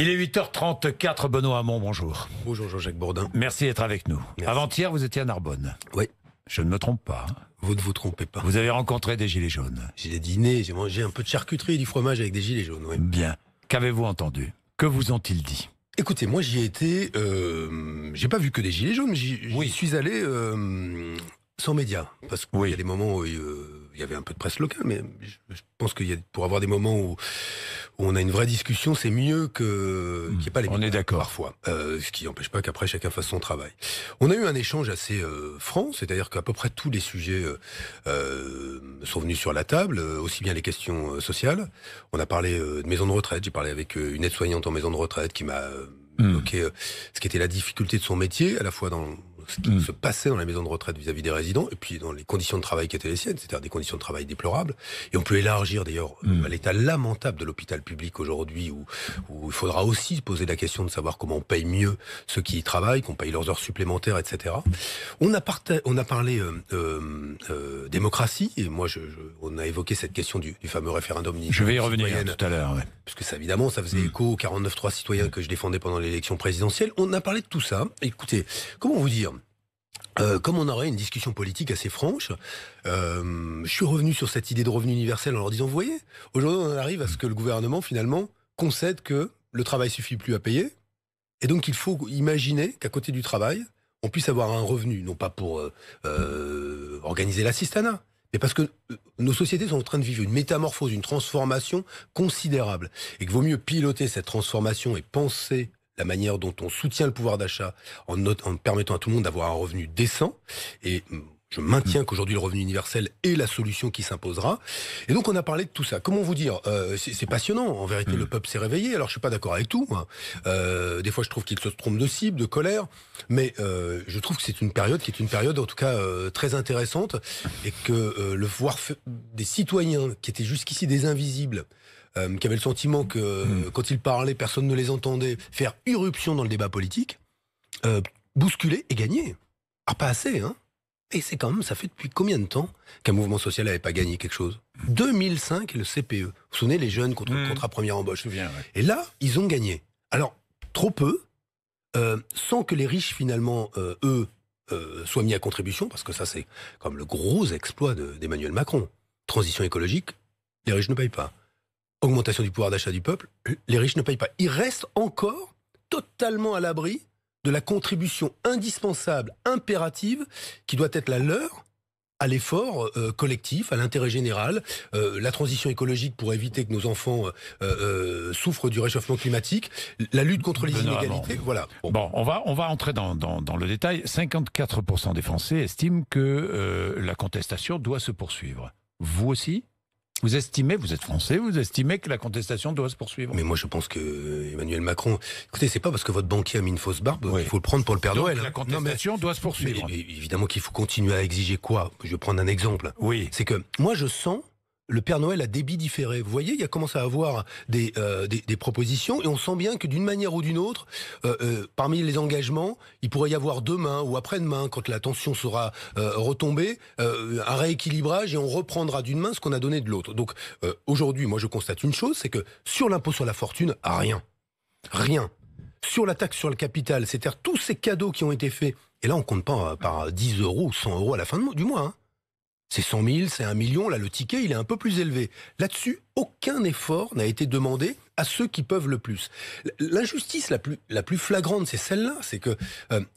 Il est 8h34, Benoît Hamon, bonjour. Bonjour Jean-Jacques Bourdin. Merci d'être avec nous. Merci. Avant-hier, vous étiez à Narbonne. Oui. Je ne me trompe pas. Vous ne vous trompez pas. Vous avez rencontré des gilets jaunes. J'ai dîné, j'ai mangé un peu de charcuterie et du fromage avec des gilets jaunes. Oui. Bien. Qu'avez-vous entendu? Que vous ont-ils dit? Écoutez, moi j'y ai été, j'ai pas vu que des gilets jaunes, mais j'y suis allé sans médias. Parce qu'il y a des moments où il y avait un peu de presse locale, mais je pense qu'il y a, pour avoir des moments où on a une vraie discussion, c'est mieux qu'il n'y ait pas les médias. On est d'accord. Parfois. Ce qui n'empêche pas qu'après chacun fasse son travail. On a eu un échange assez franc, c'est-à-dire qu'à peu près tous les sujets sont venus sur la table, aussi bien les questions sociales. On a parlé de maison de retraite, j'ai parlé avec une aide-soignante en maison de retraite qui m'a évoqué ce qui était la difficulté de son métier, à la fois dans ce qui se passait dans la maison de retraite vis-à-vis des résidents, et puis dans les conditions de travail qui étaient les siennes, c'est-à-dire des conditions de travail déplorables. Et on peut élargir d'ailleurs à l'état lamentable de l'hôpital public aujourd'hui, où il faudra aussi se poser la question de savoir comment on paye mieux ceux qui y travaillent, qu'on paye leurs heures supplémentaires, etc. On a parlé démocratie, et moi on a évoqué cette question du fameux référendum. Je vais y revenir tout à l'heure. Ouais. Puisque ça, évidemment, ça faisait écho aux 49.3 citoyens que je défendais pendant l'élection présidentielle. On a parlé de tout ça. Écoutez, comment vous dire, comme on aurait une discussion politique assez franche, je suis revenu sur cette idée de revenu universel en leur disant, vous voyez, aujourd'hui on arrive à ce que le gouvernement finalement concède que le travail suffit plus à payer, et donc il faut imaginer qu'à côté du travail, on puisse avoir un revenu, non pas pour organiser l'assistanat, mais parce que nos sociétés sont en train de vivre une métamorphose, une transformation considérable, et qu'il vaut mieux piloter cette transformation et penser la manière dont on soutient le pouvoir d'achat en permettant à tout le monde d'avoir un revenu décent. Et je maintiens qu'aujourd'hui le revenu universel est la solution qui s'imposera. Et donc on a parlé de tout ça. Comment vous dire, c'est passionnant. En vérité, le peuple s'est réveillé. Alors je suis pas d'accord avec tout. Hein. Des fois, je trouve qu'il se trompe de cible, de colère. Mais je trouve que c'est une période qui est une période, en tout cas, très intéressante, et que le voir des citoyens qui étaient jusqu'ici des invisibles, qui avaient le sentiment que quand ils parlaient, personne ne les entendait, faire irruption dans le débat politique, bousculer et gagner. Ah, pas assez, hein. Et c'est quand même, ça fait depuis combien de temps qu'un mouvement social n'avait pas gagné quelque chose? 2005 et le CPE. Vous vous souvenez, les jeunes contre le contrat première embauche. Et là, ils ont gagné. Alors, trop peu, sans que les riches, finalement, eux, soient mis à contribution, parce que ça, c'est comme le gros exploit d'Emmanuel Macron. Transition écologique, les riches ne payent pas. Augmentation du pouvoir d'achat du peuple, les riches ne payent pas. Ils restent encore totalement à l'abri de la contribution indispensable, impérative, qui doit être la leur à l'effort collectif, à l'intérêt général, la transition écologique pour éviter que nos enfants souffrent du réchauffement climatique, la lutte contre les inégalités. Voilà. Bon, on va entrer dans le détail. 54% des Français estiment que la contestation doit se poursuivre. Vous aussi ? Vous estimez, vous êtes français, vous estimez que la contestation doit se poursuivre? Mais moi, je pense que Emmanuel Macron... Écoutez, c'est pas parce que votre banquier a mis une fausse barbe qu'il faut le prendre pour le Père Noël. La contestation doit se poursuivre. Mais évidemment qu'il faut continuer à exiger quoi? Je vais prendre un exemple. Oui. C'est que moi, je sens le Père Noël à débit différé. Vous voyez, il a commencé à avoir des propositions, et on sent bien que d'une manière ou d'une autre, parmi les engagements, il pourrait y avoir demain ou après-demain, quand la tension sera retombée, un rééquilibrage, et on reprendra d'une main ce qu'on a donné de l'autre. Donc aujourd'hui, moi je constate une chose, c'est que sur l'impôt sur la fortune, rien. Rien. Sur la taxe sur le capital, c'est-à-dire tous ces cadeaux qui ont été faits, et là on compte pas par 10 euros ou 100 euros à la fin du mois, hein. C'est 100 000, c'est 1 million, là le ticket il est un peu plus élevé. Là-dessus, aucun effort n'a été demandé à ceux qui peuvent le plus. L'injustice la plus flagrante, c'est celle-là, c'est que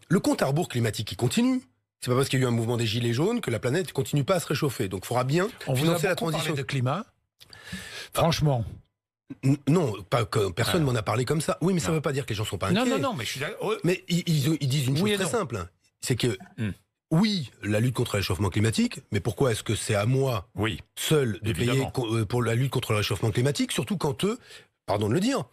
le compte à rebours climatique il continue. C'est pas parce qu'il y a eu un mouvement des gilets jaunes que la planète ne continue pas à se réchauffer. Donc il faudra bien financer la transition. Parlé de climat. Franchement. Non, pas que personne m'en a parlé comme ça. Oui, mais ça ne veut pas dire que les gens sont pas inquiets. Non, mais je suis d'accord. Mais ils disent une chose très simple, c'est que oui, la lutte contre le réchauffement climatique, mais pourquoi est-ce que c'est à moi seul de payer pour la lutte contre le réchauffement climatique, surtout quand eux, pardon de le dire,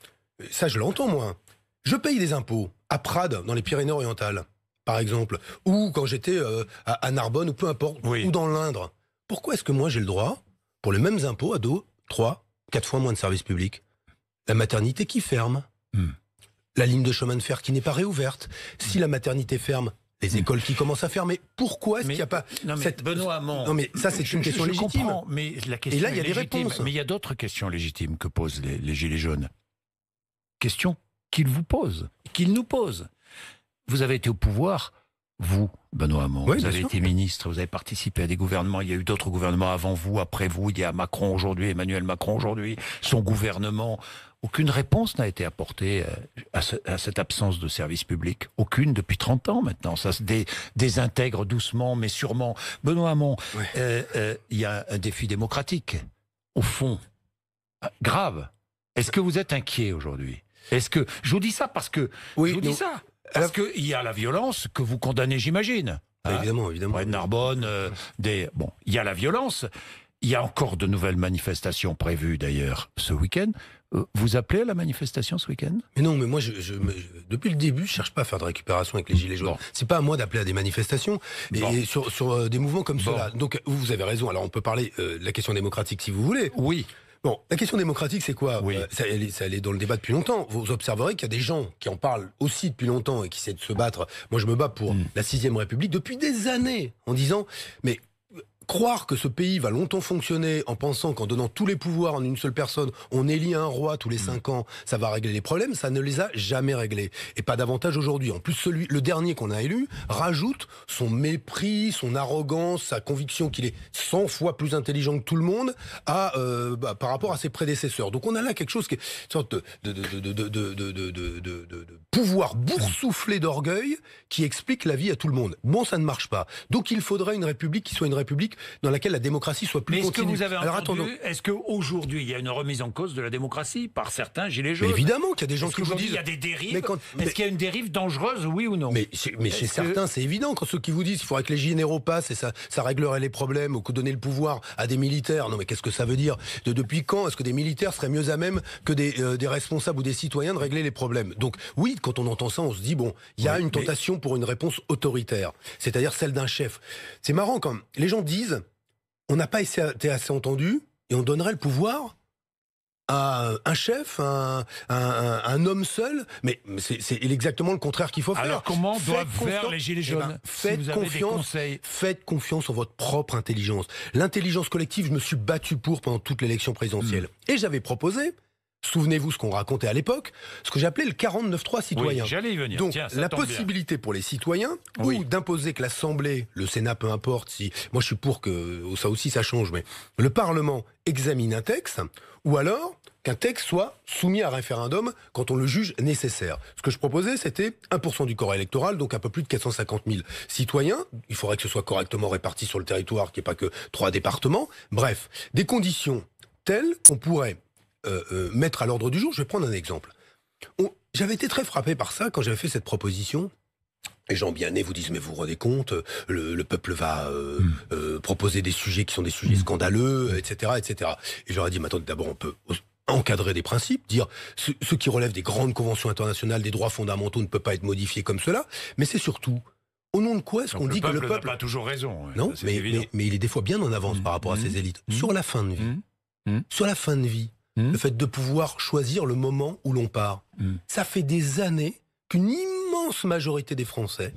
ça je l'entends moi, je paye des impôts à Prades, dans les Pyrénées-Orientales, par exemple, ou quand j'étais à Narbonne, ou peu importe, ou dans l'Indre. Pourquoi est-ce que moi j'ai le droit, pour les mêmes impôts, à 2, 3, 4 fois moins de services publics? La maternité qui ferme, la ligne de chemin de fer qui n'est pas réouverte. Si la maternité ferme, les écoles qui commencent à fermer. Pourquoi est-ce qu'il n'y a pas cette... Benoît Hamon, non mais ça c'est une question légitime. Comprends, mais la question et là il y a des légitime. réponses. Mais il y a d'autres questions légitimes que posent les gilets jaunes. Question qu'il vous pose, qu'il nous pose. Vous avez été au pouvoir, vous, Benoît Hamon, Oui, vous avez bien été ministre, vous avez participé à des gouvernements, il y a eu d'autres gouvernements avant vous, après vous, il y a Macron aujourd'hui, Emmanuel Macron aujourd'hui, son gouvernement. Aucune réponse n'a été apportée à cette absence de service public. Aucune depuis 30 ans maintenant. Ça se désintègre doucement, mais sûrement. Benoît Hamon, il y a un défi démocratique, au fond, grave. Est-ce que vous êtes inquiet aujourd'hui? Est-ce que je vous dis ça parce que Oui, je vous dis ça parce qu'il y a la violence que vous condamnez, j'imagine. Évidemment, évidemment. Près de Narbonne, bon, il y a la violence. Il y a encore de nouvelles manifestations prévues d'ailleurs ce week-end. Vous appelez à la manifestation ce week-end? Mais non, mais moi, depuis le début, je cherche pas à faire de récupération avec les Gilets jaunes. Bon. C'est pas à moi d'appeler à des manifestations et sur des mouvements comme ceux-là. Donc, vous avez raison. Alors, on peut parler de la question démocratique si vous voulez. Oui. Bon, la question démocratique, c'est quoi? Oui. Ça est dans le débat depuis longtemps. Vous observerez qu'il y a des gens qui en parlent aussi depuis longtemps et qui essaient de se battre. Moi, je me bats pour la 6e République depuis des années, en disant, mais croire que ce pays va longtemps fonctionner en pensant qu'en donnant tous les pouvoirs en une seule personne, on élit un roi tous les 5 ans, ça va régler les problèmes, ça ne les a jamais réglés. Et pas davantage aujourd'hui. En plus, le dernier qu'on a élu rajoute son mépris, son arrogance, sa conviction qu'il est 100 fois plus intelligent que tout le monde par rapport à ses prédécesseurs. Donc on a là quelque chose qui est une sorte de pouvoir boursouflé d'orgueil qui explique la vie à tout le monde. Bon, ça ne marche pas. Donc il faudrait une république qui soit une république dans laquelle la démocratie soit plus continue. Mais est-ce que vous avez entendu, est-ce qu'aujourd'hui il y a une remise en cause de la démocratie par certains gilets jaunes? Mais évidemment qu'il y a des gens qui vous disent... il y a des dérives. Est-ce qu'il y a une dérive dangereuse, oui ou non? Mais chez certains, c'est évident. Quand ceux qui vous disent qu'il faudrait que les généraux passent et ça réglerait les problèmes, ou que donner le pouvoir à des militaires. Non, mais qu'est-ce que ça veut dire? Depuis quand est-ce que des militaires seraient mieux à même que des responsables ou des citoyens de régler les problèmes? Donc oui, quand on entend ça, on se dit, bon, il y a une tentation pour une réponse autoritaire, c'est-à-dire celle d'un chef. C'est marrant quand les gens disent, on n'a pas été assez entendu et on donnerait le pouvoir à un chef, un homme seul, mais c'est exactement le contraire qu'il faut faire. Alors comment doivent faire les gilets jaunes? Faites confiance en votre propre intelligence. L'intelligence collective, je me suis battu pendant toute l'élection présidentielle. Et j'avais proposé, souvenez-vous ce qu'on racontait à l'époque, ce que j'appelais le 49.3 citoyen. Oui, j'allais y venir. Donc, tiens, la possibilité pour les citoyens, ou d'imposer que l'Assemblée, le Sénat, peu importe, moi je suis pour que ça aussi ça change, mais le Parlement examine un texte, ou alors qu'un texte soit soumis à référendum quand on le juge nécessaire. Ce que je proposais, c'était 1% du corps électoral, donc un peu plus de 450 000 citoyens. Il faudrait que ce soit correctement réparti sur le territoire, qu'il n'y ait pas que 3 départements. Bref, des conditions telles qu'on pourrait mettre à l'ordre du jour. Je vais prendre un exemple. J'avais été très frappé par ça quand j'avais fait cette proposition. Les gens bien nés vous disent, mais vous vous rendez compte, le peuple va proposer des sujets qui sont des sujets scandaleux, etc., etc. Et je leur ai dit, mais attendez, d'abord, on peut encadrer des principes, dire ce qui relève des grandes conventions internationales, des droits fondamentaux ne peut pas être modifié comme cela, mais c'est surtout, au nom de quoi est-ce qu'on dit que le peuple n'a pas toujours raison? Non, mais il est des fois bien en avance par rapport à ses élites. Sur la fin de vie. Sur la fin de vie. Le fait de pouvoir choisir le moment où l'on part. Ça fait des années qu'une immense majorité des Français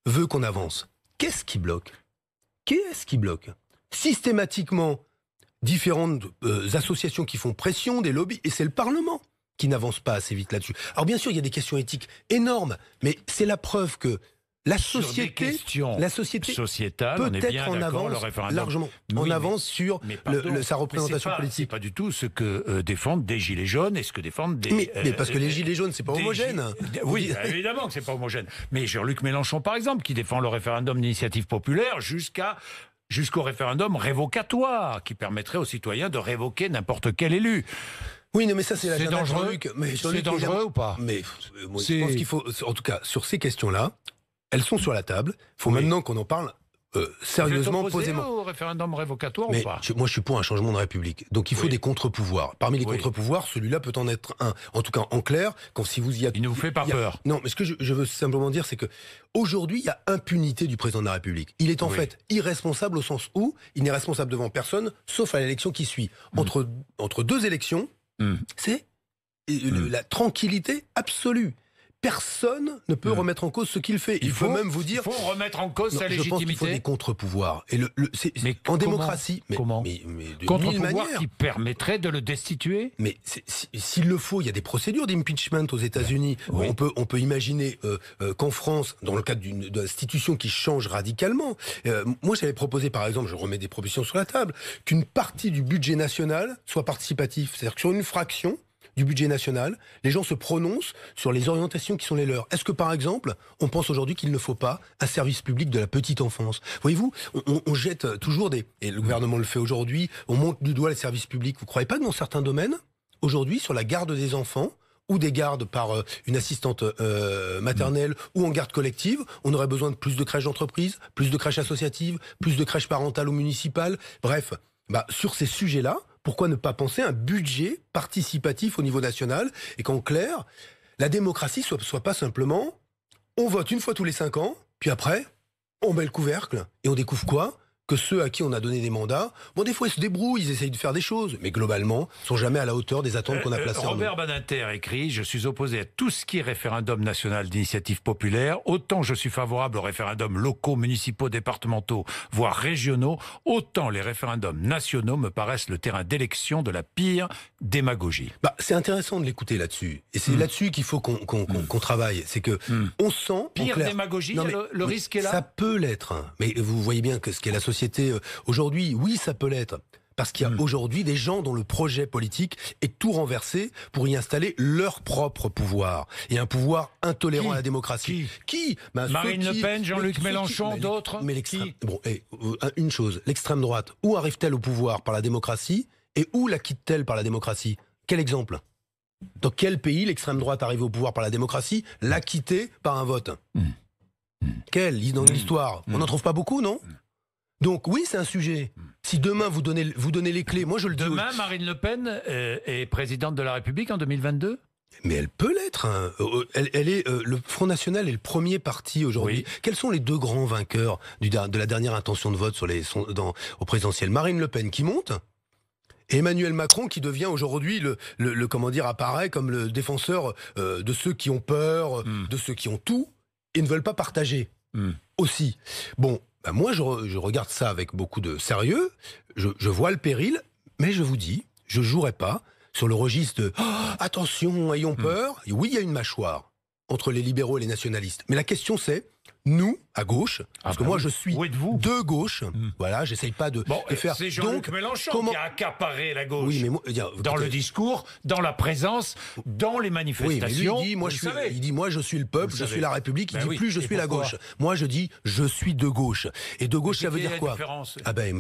veut qu'on avance. Qu'est-ce qui bloque? Systématiquement, différentes associations qui font pression, des lobbies, et c'est le Parlement qui n'avance pas assez vite là-dessus. Alors bien sûr, il y a des questions éthiques énormes, mais c'est la preuve que la société sociétale, peut on est bien être en avance largement en avance sur sa représentation politique. C'est pas du tout ce que défendent des gilets jaunes et ce que défendent des... Mais parce que les gilets jaunes, c'est pas homogène. Oui, évidemment que c'est pas homogène. Mais Jean-Luc Mélenchon, par exemple, qui défend le référendum d'initiative populaire jusqu'au référendum révocatoire, qui permettrait aux citoyens de révoquer n'importe quel élu. Oui, non, mais ça, c'est dangereux. C'est dangereux ou pas? Mais moi, je pense qu'il faut, en tout cas, sur ces questions-là, elles sont sur la table. Il faut maintenant qu'on en parle sérieusement, posément. Au référendum révocatoire ou pas? Moi, je suis pour un changement de République. Donc, il faut des contre-pouvoirs. Parmi les contre-pouvoirs, celui-là peut en être un. En tout cas, en clair, si vous y êtes... Il ne vous fait pas peur? Non, mais ce que je veux simplement dire, c'est que aujourd'hui, il y a impunité du président de la République. Il est en fait irresponsable au sens où il n'est responsable devant personne, sauf à l'élection qui suit. Entre deux élections, c'est la tranquillité absolue. personne ne peut remettre en cause ce qu'il fait. Il faut même vous dire... Il faut remettre en cause sa Je légitimité. pense qu'il faut des contre-pouvoirs. Et mais en démocratie... Comment mais de contre-pouvoir qui permettrait de le destituer? Mais s'il le faut, il y a des procédures d'impeachment aux États-Unis. Oui. On peut imaginer qu'en France, dans le cadre d'une institution qui change radicalement, moi j'avais proposé par exemple, je remets des propositions sur la table, qu'une partie du budget national soit participatif. C'est-à-dire que sur une fraction du budget national, les gens se prononcent sur les orientations qui sont les leurs. Est-ce que, par exemple, on pense aujourd'hui qu'il ne faut pas un service public de la petite enfance? Voyez-vous, on jette toujours et le gouvernement le fait aujourd'hui, on monte du doigt les services publics. Vous ne croyez pas que dans certains domaines, aujourd'hui, sur la garde des enfants, ou des gardes par une assistante maternelle ou en garde collective, on aurait besoin de plus de crèches d'entreprise, plus de crèches associatives, plus de crèches parentales ou municipales. Bref, sur ces sujets-là, pourquoi ne pas penser à un budget participatif au niveau national et qu'en clair, la démocratie soit pas simplement on vote une fois tous les 5 ans, puis après, on met le couvercle et on découvre quoi? Que ceux à qui on a donné des mandats, bon, des fois ils se débrouillent, ils essayent de faire des choses, mais globalement, sont jamais à la hauteur des attentes qu'on a placées en nous. Robert Badinter écrit « Je suis opposé à tout ce qui est référendum national d'initiative populaire. Autant je suis favorable aux référendums locaux, municipaux, départementaux, voire régionaux, autant les référendums nationaux me paraissent le terrain d'élection de la pire démagogie. » C'est intéressant de l'écouter là-dessus. Et c'est là-dessus qu'il faut qu'on travaille. C'est que on sent... Pire démagogie, le risque est là. Ça peut l'être. Mais vous voyez bien que ce qu'est la société aujourd'hui, oui, ça peut l'être. Parce qu'il y a aujourd'hui des gens dont le projet politique est tout renversé pour y installer leur propre pouvoir. Et un pouvoir intolérant à la démocratie. Qui Marine Le Pen, Jean-Luc Mélenchon, d'autres. Une chose, l'extrême droite, où arrive-t-elle au pouvoir par la démocratie et où la quitte-t-elle par la démocratie? Quel exemple? Dans quel pays l'extrême droite arrive au pouvoir par la démocratie, l'a quittée par un vote? Quel dans l'histoire? On n'en trouve pas beaucoup, non? Donc oui, c'est un sujet. Si demain vous donnez les clés, moi je le dis. Demain, Marine Le Pen est présidente de la République en 2022 ? Mais elle peut l'être. Hein. Le Front National est le premier parti aujourd'hui. Oui. Quels sont les deux grands vainqueurs de la dernière intention de vote au présidentiel? Marine Le Pen qui monte et Emmanuel Macron qui devient aujourd'hui apparaît comme le défenseur de ceux qui ont peur, de ceux qui ont tout et ne veulent pas partager aussi. Bon. Moi, je regarde ça avec beaucoup de sérieux, je vois le péril, mais je vous dis, je jouerai pas sur le registre de attention, ayons peur. Et oui, il y a une mâchoire entre les libéraux et les nationalistes. Mais la question c'est, nous, à gauche, parce que moi je suis de gauche, voilà, j'essaye pas de faire... C'est Jean-Luc Mélenchon qui a accaparé la gauche. Oui, mais dans le discours, dans la présence, dans les manifestations. Oui, mais il dit, moi je suis le peuple, je suis la République, il dit plus je suis la gauche. Moi je dis, je suis de gauche. Et de gauche, ça veut dire quoi?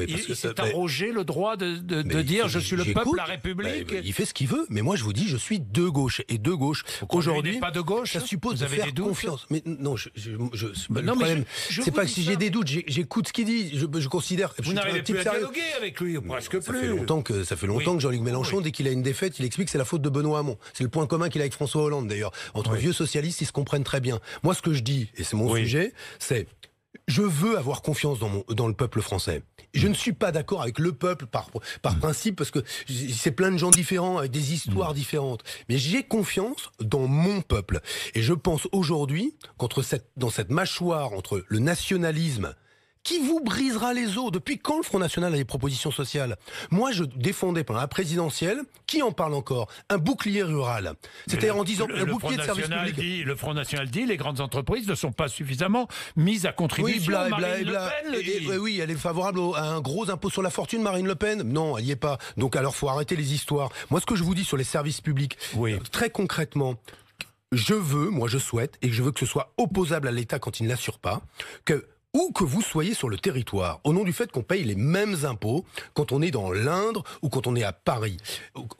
Il s'est arrogé le droit de dire je suis le peuple, la République. Il fait ce qu'il veut, mais moi je vous dis, je suis de gauche. Et de gauche, aujourd'hui, pas de gauche, ça suppose de faire confiance. Mais non, le problème, c'est pas que si j'ai des doutes, j'écoute ce qu'il dit, je considère que vous n'arrivez plus à dialoguer avec lui, presque plus. Ça fait longtemps que Jean-Luc Mélenchon, dès qu'il a une défaite, il explique que c'est la faute de Benoît Hamon. C'est le point commun qu'il a avec François Hollande d'ailleurs. Entre vieux socialistes, ils se comprennent très bien. Moi, ce que je dis, et c'est mon sujet, c'est je veux avoir confiance dans le peuple français. Je ne suis pas d'accord avec le peuple par principe, parce que c'est plein de gens différents, avec des histoires différentes. Mais j'ai confiance dans mon peuple. Et je pense aujourd'hui dans cette mâchoire entre le nationalisme, qui vous brisera les os? Depuis quand le Front National a des propositions sociales? Moi, je défendais pendant la présidentielle, qui en parle encore? Un bouclier rural. C'est-à-dire en disant un bouclier de service public. Le Front National dit les grandes entreprises ne sont pas suffisamment mises à contribution. Marine Le Pen le dit. Oui, elle est favorable à un gros impôt sur la fortune, Marine Le Pen? Non, elle n'y est pas. Donc alors, faut arrêter les histoires. Moi, ce que je vous dis sur les services publics, très concrètement, je souhaite, et je veux que ce soit opposable à l'État quand il ne l'assure pas, où que vous soyez sur le territoire, au nom du fait qu'on paye les mêmes impôts quand on est dans l'Indre ou quand on est à Paris,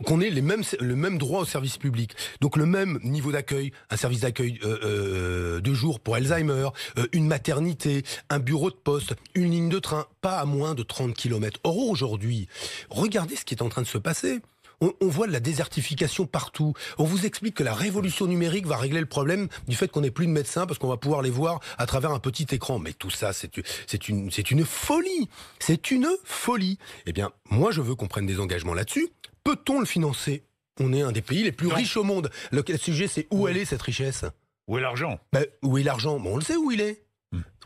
qu'on ait le même droit au service public, donc le même niveau d'accueil, un service d'accueil de jour pour Alzheimer, une maternité, un bureau de poste, une ligne de train, pas à moins de 30 km. Or aujourd'hui, regardez ce qui est en train de se passer. On voit de la désertification partout. On vous explique que la révolution numérique va régler le problème du fait qu'on n'ait plus de médecins parce qu'on va pouvoir les voir à travers un petit écran. Mais tout ça, c'est une folie. C'est une folie. Eh bien, moi, je veux qu'on prenne des engagements là-dessus. Peut-on le financer? On est un des pays les plus riches au monde. Le sujet, c'est où elle est cette richesse? Où est l'argent? Ben, où est l'argent? Bon, on le sait où il est.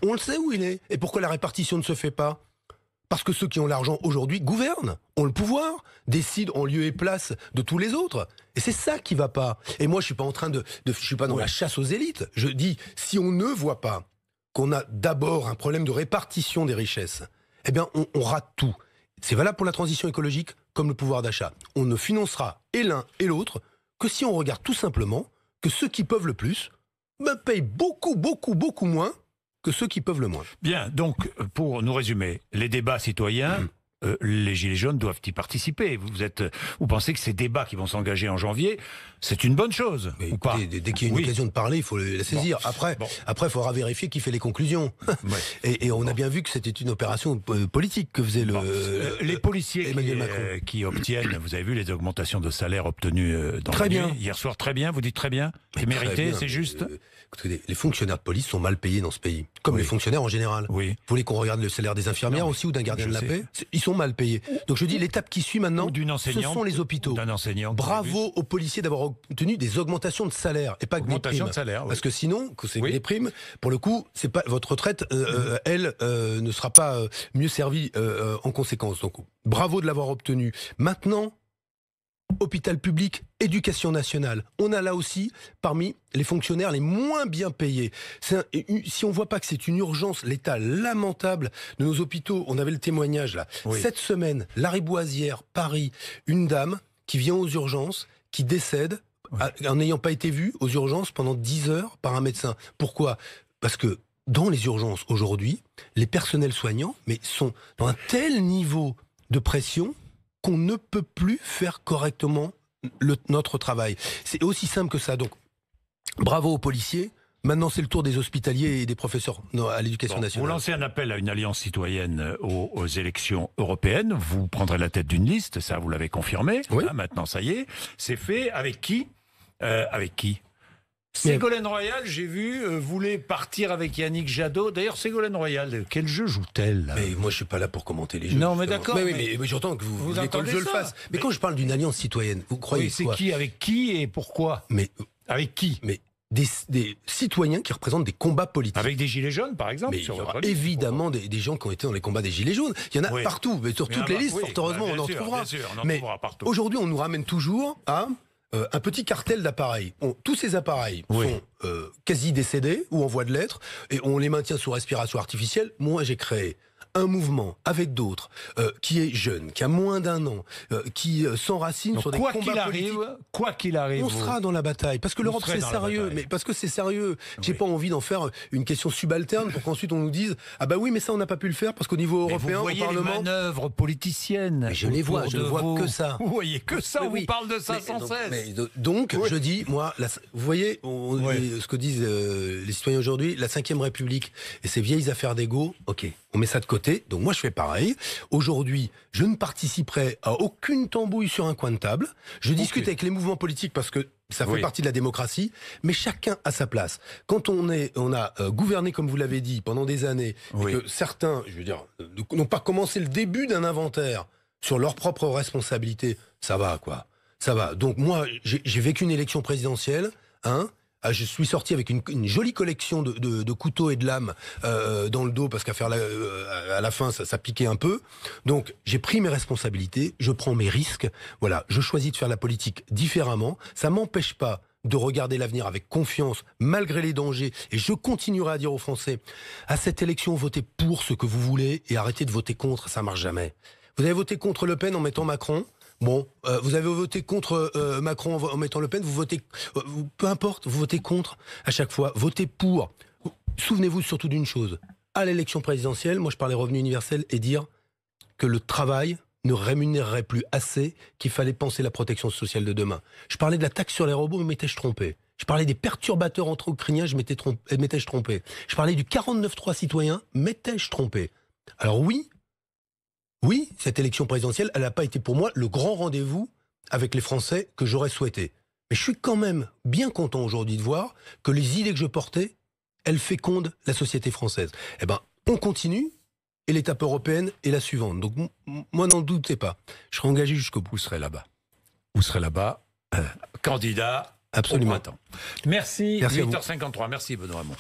On le sait où il est. Et pourquoi la répartition ne se fait pas? Parce que ceux qui ont l'argent aujourd'hui gouvernent, ont le pouvoir, décident en lieu et place de tous les autres. Et c'est ça qui va pas. Et moi, je suis pas en train je suis pas dans la chasse aux élites. Je dis, si on ne voit pas qu'on a d'abord un problème de répartition des richesses, eh bien, on rate tout. C'est valable pour la transition écologique comme le pouvoir d'achat. On ne financera et l'un et l'autre que si on regarde tout simplement que ceux qui peuvent le plus payent beaucoup, beaucoup, beaucoup moins que ceux qui peuvent le moins. Bien, donc, pour nous résumer, les débats citoyens, les Gilets jaunes doivent y participer. Vous pensez que ces débats qui vont s'engager en janvier, c'est une bonne chose, mais ou pas? Dès qu'il y a une occasion de parler, il faut la saisir. Après, il faudra vérifier qui fait les conclusions. Et on a bien vu que c'était une opération politique que faisait les policiers Emmanuel Macron. Qui obtiennent, vous avez vu les augmentations de salaire obtenues dans très bien. Hier soir, très bien, vous dites très bien? C'est mérité, c'est juste? Écoutez, les fonctionnaires de police sont mal payés dans ce pays, comme les fonctionnaires en général. Oui. Vous voulez qu'on regarde le salaire des infirmières aussi ou d'un gardien de la paix? Ils sont mal payés. Donc je dis, l'étape qui suit maintenant, ce sont les hôpitaux. D'un enseignant. Bravo aux policiers d'avoir obtenu des augmentations de salaire et pas que des primes. De salaire, parce que sinon, que c'est des primes, pour le coup, c'est pas votre retraite, elle ne sera pas mieux servie en conséquence. Donc bravo de l'avoir obtenu. Maintenant, hôpital public, éducation nationale. On a là aussi, parmi les fonctionnaires les moins bien payés. Si on voit pas que c'est une urgence, l'état lamentable de nos hôpitaux, on avait le témoignage là. Cette semaine, Lariboisière, Paris, une dame qui vient aux urgences, qui décède en n'ayant pas été vue aux urgences pendant 10 heures par un médecin. Pourquoi? Parce que dans les urgences aujourd'hui, les personnels soignants sont dans un tel niveau de pression qu'on ne peut plus faire correctement notre travail. C'est aussi simple que ça. Donc, bravo aux policiers. Maintenant, c'est le tour des hospitaliers et des professeurs à l'éducation nationale. Vous lancez un appel à une alliance citoyenne aux élections européennes. Vous prendrez la tête d'une liste, ça vous l'avez confirmé. Oui. Maintenant, ça y est, c'est fait. Avec qui? Ségolène Royal, j'ai vu, voulait partir avec Yannick Jadot. D'ailleurs, Ségolène Royal, quel jeu joue-t-elle? Mais moi, je suis pas là pour commenter les jeux. Non, mais d'accord. Mais j'entends que vous voulez que je le fasse. Mais quand je parle d'une alliance citoyenne, vous croyez c'est quoi? qui? Avec qui et pourquoi? Avec qui? Mais des citoyens qui représentent des combats politiques. Avec des gilets jaunes, par exemple? Mais il y aura évidemment des gens qui ont été dans les combats des gilets jaunes. Il y en a partout, mais sur toutes les listes, fort heureusement, on en trouvera. Mais aujourd'hui, on nous ramène toujours à un petit cartel d'appareils. Tous ces appareils sont quasi décédés ou en voie de l'être, et on les maintient sous respiration artificielle. Moi, j'ai créé un mouvement avec d'autres qui est jeune, qui a moins d'un an, qui s'enracine sur des combats politiques. Quoi qu'il arrive, on sera dans la bataille parce que l'Europe c'est sérieux, mais parce que c'est sérieux. J'ai pas envie d'en faire une question subalterne pour qu'ensuite on nous dise ah bah oui mais ça on n'a pas pu le faire parce qu'au niveau européen, vous voyez au Parlement, les manœuvres politiciennes. Mais je les vois, je ne vois que ça. Vous voyez que ça, on vous parle de ça sans cesse. Donc je dis moi, vous voyez ce que disent les citoyens aujourd'hui, la 5e République et ces vieilles affaires d'ego. Ok, on met ça de côté. Donc moi je fais pareil. Aujourd'hui, je ne participerai à aucune tambouille sur un coin de table. Je discute avec les mouvements politiques parce que ça fait partie de la démocratie, mais chacun a sa place. Quand on a gouverné, comme vous l'avez dit, pendant des années, et que certains, je veux dire, n'ont pas commencé le début d'un inventaire sur leurs propres responsabilités, ça va quoi. Ça va. Donc moi, j'ai vécu une élection présidentielle, je suis sorti avec une jolie collection de couteaux et de lames dans le dos parce qu'à la fin ça piquait un peu. Donc j'ai pris mes responsabilités, je prends mes risques. Voilà, je choisis de faire la politique différemment. Ça m'empêche pas de regarder l'avenir avec confiance malgré les dangers. Et je continuerai à dire aux Français à cette élection, votez pour ce que vous voulez et arrêtez de voter contre. Ça marche jamais. Vous avez voté contre Le Pen en mettant Macron. Bon, vous avez voté contre Macron en mettant Le Pen, vous votez, peu importe, vous votez contre à chaque fois, votez pour. Souvenez-vous surtout d'une chose, à l'élection présidentielle, moi je parlais revenu universel et dire que le travail ne rémunérerait plus assez, qu'il fallait penser la protection sociale de demain. Je parlais de la taxe sur les robots, mais m'étais-je trompé? Je parlais des perturbateurs endocriniens, m'étais-je trompé? Je parlais du 49.3 citoyen, m'étais-je trompé? Alors oui, cette élection présidentielle, elle n'a pas été pour moi le grand rendez-vous avec les Français que j'aurais souhaité. Mais je suis quand même bien content aujourd'hui de voir que les idées que je portais, elles fécondent la société française. Eh ben, on continue, et l'étape européenne est la suivante. Donc, moi, n'en doutez pas. Je serai engagé jusqu'au bout. Vous serez là-bas. Vous serez là-bas, candidat Absolument. Au printemps. Merci, Merci à vous. 8h53. Merci Benoît Hamon.